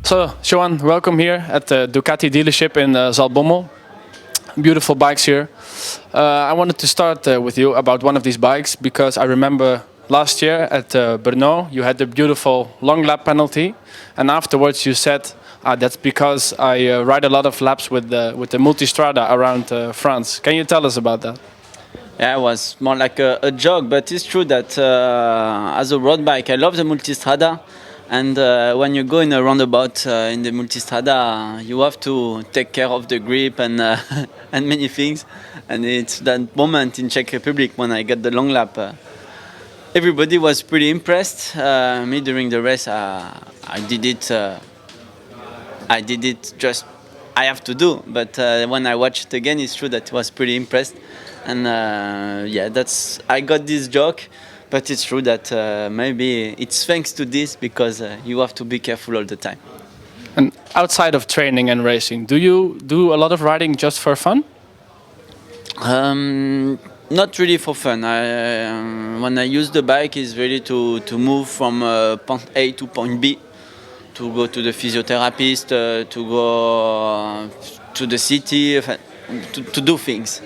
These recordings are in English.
So, Johann, welcome here at the Ducati dealership in Zaltbommel. Beautiful bikes here. I wanted to start with you about one of these bikes because I remember last year at Brno you had the beautiful long lap penalty, and afterwards you said that's because I ride a lot of laps with the Multistrada around France. Can you tell us about that? Yeah, it was more like a joke, but it's true that as a road bike, I love the Multistrada. And when you go in a roundabout in the Multistrada, you have to take care of the grip and and many things. And it's that moment in Czech Republic when I got the long lap. Everybody was pretty impressed. Me during the race, I did it. I did it just I have to do. But when I watched it again, it's true that I was pretty impressed. And yeah, I got this joke. But it's true that maybe it's thanks to this because you have to be careful all the time. And outside of training and racing, do you do a lot of riding just for fun? Not really for fun. When I use the bike, it's really to move from point A to point B, to go to the physiotherapist, to go to the city, to do things.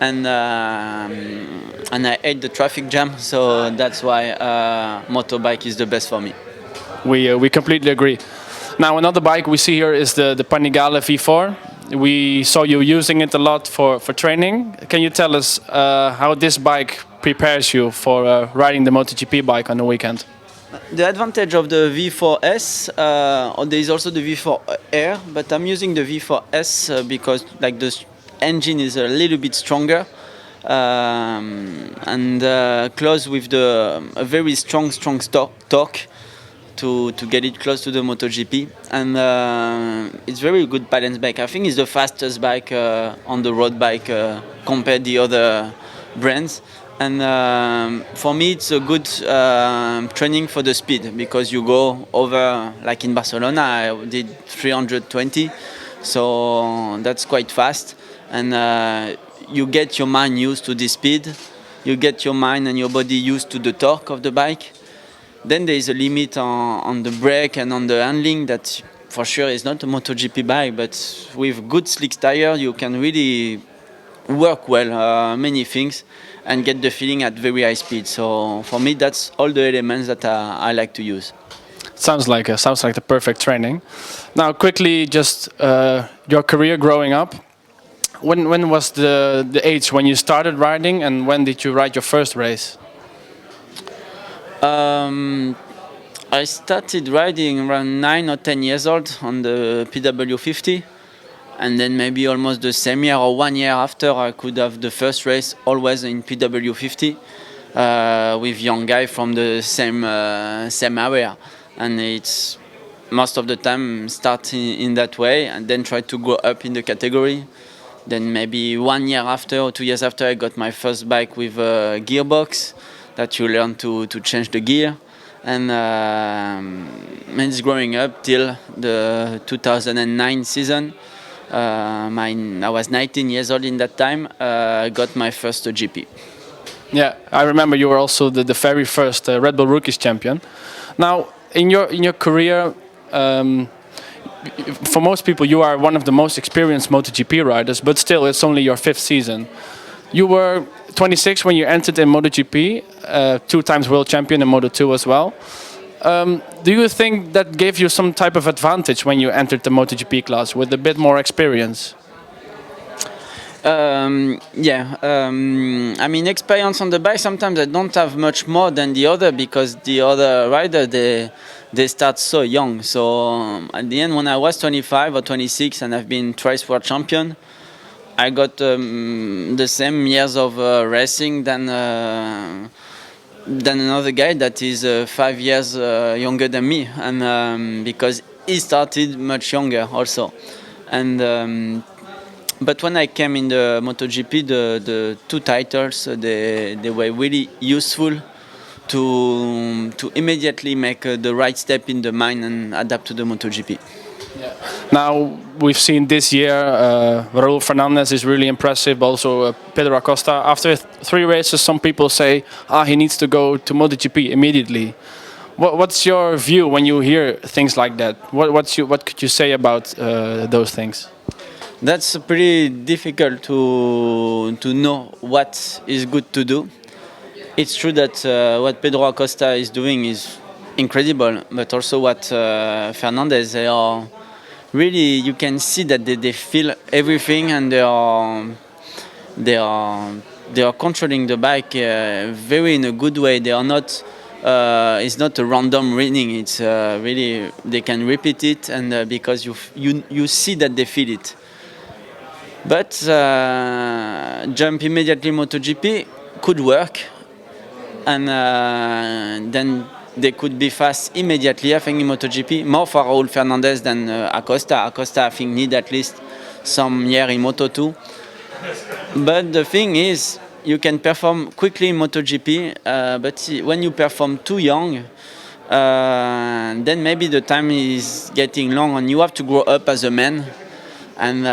And I hate the traffic jam, so that's why motorbike is the best for me. We completely agree. Now another bike we see here is the Panigale V4. We saw you using it a lot for training. Can you tell us how this bike prepares you for riding the MotoGP bike on the weekend? The advantage of the V4S, there is also the V4R, but I'm using the V4S because like the engine is a little bit stronger and close with a very strong torque to get it close to the MotoGP, and it's very good balance bike. I think it's the fastest bike on the road bike compared to the other brands, and for me it's a good training for the speed because you go over, like in Barcelona I did 320, so that's quite fast. And you get your mind used to the speed, you get your mind and your body used to the torque of the bike. Then there is a limit on the brake and on the handling that for sure is not a MotoGP bike, but with good slick tire you can really work well many things and get the feeling at very high speed. So for me that's all the elements that I like to use. Sounds like the perfect training. Now quickly, just your career growing up. When was the age when you started riding, and when did you ride your first race? I started riding around 9 or 10 years old on the PW50, and then maybe almost the same year or 1 year after I could have the first race always in PW50 with young guy from the same area, and it's most of the time start in that way and then try to go up in the category. Then maybe 1 year after or 2 years after I got my first bike with a gearbox that you learn to change the gear. And it's growing up till the 2009 season. I was 19 years old in that time. I got my first GP. Yeah, I remember you were also the very first Red Bull Rookies champion. Now, in your career, for most people, you are one of the most experienced MotoGP riders, but still, it's only your 5th season. You were 26 when you entered in MotoGP, 2 times world champion in Moto2 as well. Do you think that gave you some type of advantage when you entered the MotoGP class with a bit more experience? Yeah, I mean, experience on the bike, sometimes I don't have much more than the other because the other rider, they start so young. So at the end, when I was 25 or 26 and I've been thrice world champion, I got the same years of racing than another guy that is 5 years younger than me, and because he started much younger also. And but when I came in the MotoGP, the 2 titles they were really useful to immediately make the right step in the mind and adapt to the MotoGP. Yeah. Now we've seen this year Raúl Fernandez is really impressive, also Pedro Acosta. After 3 races, some people say he needs to go to MotoGP immediately. What's your view when you hear things like that? What could you say about those things? That's pretty difficult to know what is good to do. It's true that what Pedro Acosta is doing is incredible, but also what Fernandez, they are really, you can see that they feel everything, and they are controlling the bike very in a good way. They are not. It's not a random reading. It's really, they can repeat it, and because you see that they feel it. But jump immediately MotoGP could work, and then they could be fast immediately. I think in MotoGP, more for Raúl Fernandez than Acosta. Acosta, I think, need at least some year in Moto2. But the thing is, you can perform quickly in MotoGP, but when you perform too young, then maybe the time is getting long, and you have to grow up as a man. And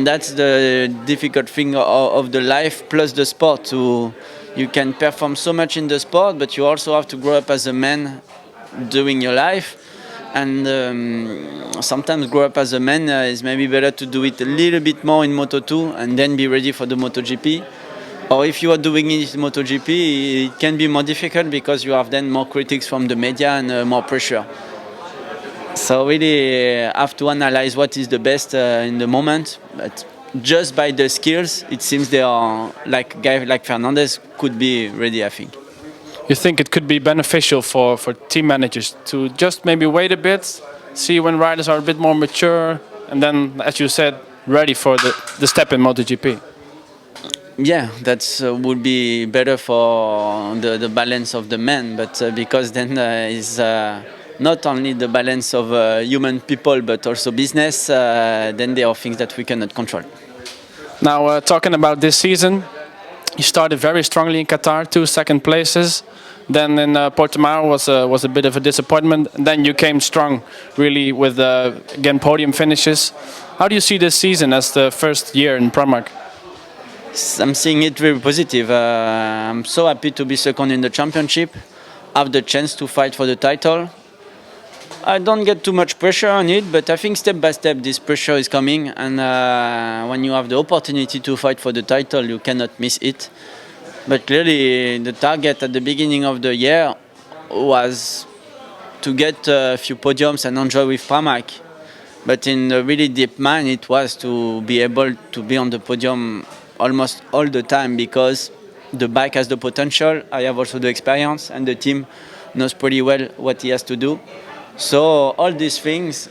that's the difficult thing of the life plus the sport. You can perform so much in the sport, but you also have to grow up as a man during your life. And sometimes grow up as a man is maybe better to do it a little bit more in Moto2 and then be ready for the MotoGP. Or if you are doing it in MotoGP, it can be more difficult because you have then more critics from the media and more pressure. So really have to analyze what is the best in the moment. But just by the skills, it seems they are, like guys like Fernandez could be ready, I think. You think it could be beneficial for team managers to just maybe wait a bit, see when riders are a bit more mature, and then, as you said, ready for the step in MotoGP? Yeah, that would be better for the balance of the men, but because then is not only the balance of human people, but also business, then there are things that we cannot control. Now, talking about this season, you started very strongly in Qatar, 2 second places. Then in Portimao was a bit of a disappointment. And then you came strong, really, with again podium finishes. How do you see this season as the first year in Pramac? I'm seeing it very positive. I'm so happy to be second in the championship, have the chance to fight for the title. I don't get too much pressure on it, but I think step by step this pressure is coming, and when you have the opportunity to fight for the title, you cannot miss it. But clearly the target at the beginning of the year was to get a few podiums and enjoy with Pramac. But in the really deep mind, it was to be able to be on the podium almost all the time, because the bike has the potential, I have also the experience, and the team knows pretty well what he has to do. So all these things,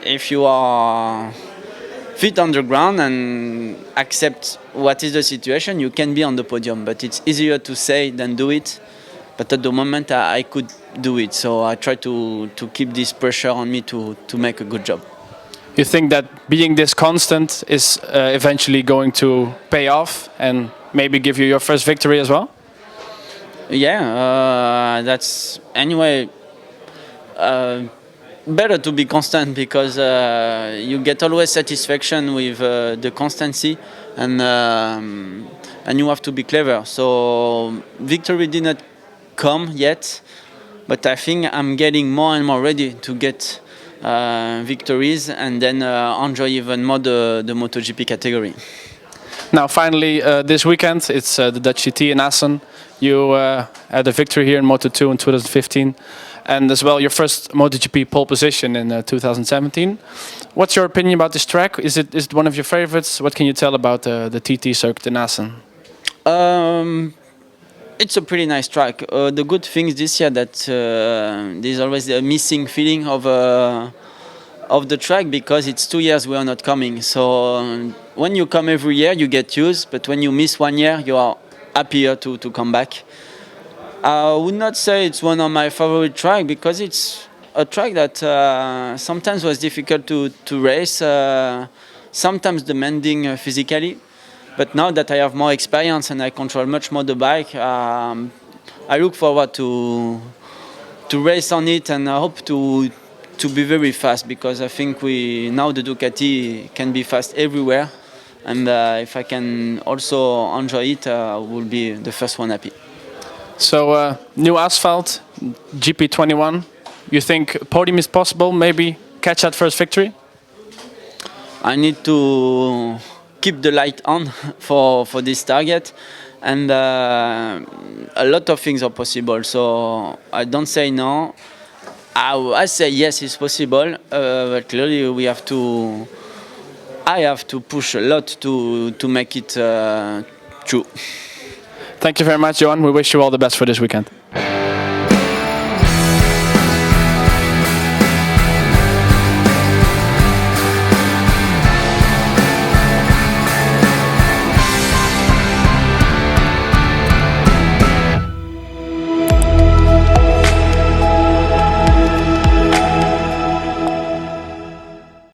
if you are feet on the ground and accept what is the situation, you can be on the podium. But it's easier to say than do it. But at the moment, I could do it. So I try to keep this pressure on me to make a good job. You think that being this constant is eventually going to pay off and maybe give you your first victory as well? Yeah, that's anyway better to be constant, because you get always satisfaction with the constancy, and you have to be clever. So victory did not come yet, but I think I'm getting more and more ready to get victories and then enjoy even more the MotoGP category. Now, finally, this weekend, it's the Dutch TT in Assen. You had a victory here in Moto2 in 2015, and as well your first MotoGP pole position in 2017. What's your opinion about this track? Is it one of your favorites? What can you tell about the TT circuit in Assen? It's a pretty nice track. The good thing is this year that there's always a missing feeling of the track, because it's 2 years we are not coming. So when you come every year, you get used, but when you miss 1 year, you are happier to come back. I would not say it's one of my favorite tracks, because it's a track that sometimes was difficult to race, sometimes demanding physically. But now that I have more experience and I control much more the bike, I look forward to race on it, and I hope to be very fast, because I think now the Ducati can be fast everywhere, and if I can also enjoy it, I will be the first one happy. So new asphalt, GP21. You think podium is possible? Maybe catch that first victory? I need to keep the light on for this target, and a lot of things are possible. So I don't say no. I say yes, it's possible. But clearly we have to. I have to push a lot to make it true. Thank you very much, Johan. We wish you all the best for this weekend.